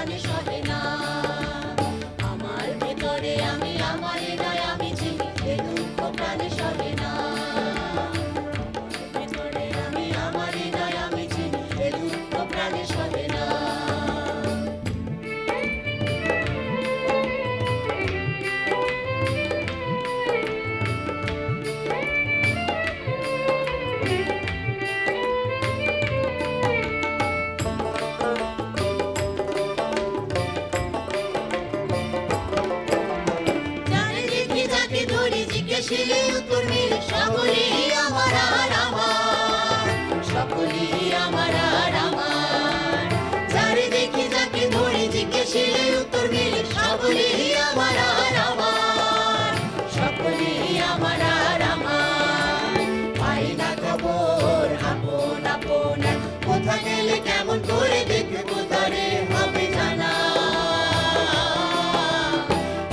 প্রাণে সহে না। আমার ভেতরে আমি আমারে নয় আমি চিনি এ দুঃখ প্রাণে সহে না। ভেতরে আমি আমারে নয় আমি চিনি এ দুঃখ প্রাণে সহে না। জিজ্ঞেসিলে উত্তর মিলে সকলেই আমার আর আমার, সকলেই আমার আর আমার। যারে দেখি যাকে ধরে জিজ্ঞেসিলে উত্তর মিলে সকলেই আমার আর আমার, সকলেই আমার আর আমার। পাই না খবর আপন আপনার, কোথা গেলে কেমন করে দেখবো তারে হবে জানা।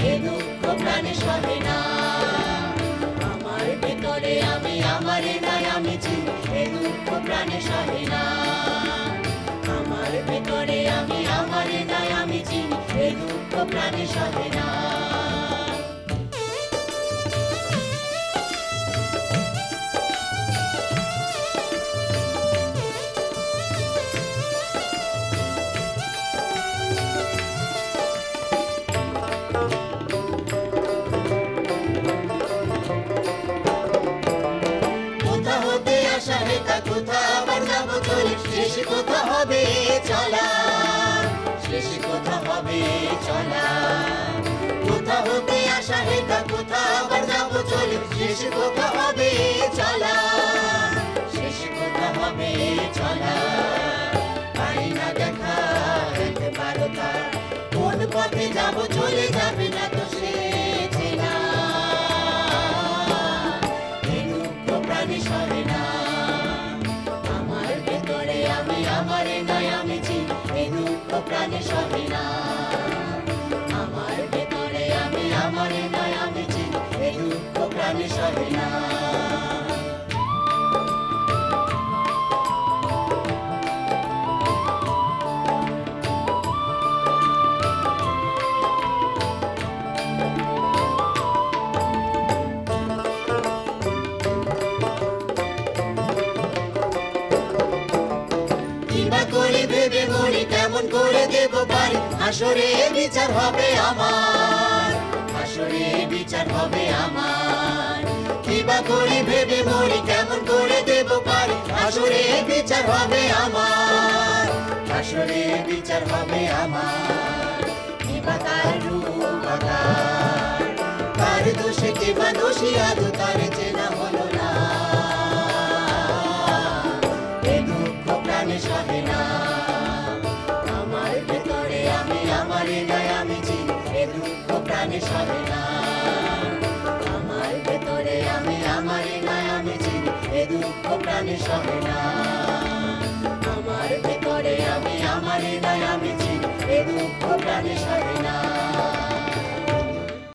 এ দুঃখ প্রাণে সহে না। আমি আমারে নাই আমি চিনি এ দুঃখ প্রাণে সহে না। আমার ভেতরে আমি আমারে নাই আমি চিনি এ দুঃখ প্রাণে সহে না। কোথা আবার যাবো চলে শেষ কোথা হবে চলা, শেষ কোথা হবে চলা। কোথা হতে আসা হেতা কোথা আবার যাবো চলে শেষ কোথা হবে চলা, শেষ কোথা হবে চলা। পাই না দেখা একবারও তার, কোন পথে যাবো চলে যাবে না তো সে চেনা। এ দুঃখ প্রাণে সহে না। আমারে নয় আমি চিনি এ দুঃখ প্রাণে সহে না। আমার ভেতরে আমি আমারে নয় আমি চিনি এ দুঃখ প্রাণে সহে না। করে ভেবে মরি কেমন করে দেব পারি, হাসরে বিচার হবে আমার, হাসরে বিচার হবে আমার। কিবা করে ভেবে মরি কেমন করে দেব পারি, হাসরে বিচার হবে আমার, হাসরে বিচার হবে আমার। কিবা তার রূপ আকার, তার দোষে কিবা দোষী আদৌ তার চেনা হলো না। এ দুঃখ প্রাণে সহে না। আমার ভেতরে আমি আমারে নয় আমি চিনি এ দুঃখ প্রাণে সহে না। আমার ভেতরে আমি আমারে নয় আমি চিনি এ দুঃখ প্রাণে সহে না। আমার ভেতরে আমি আমারে নয় আমি চিনি এ দুঃখ প্রাণে সহে না।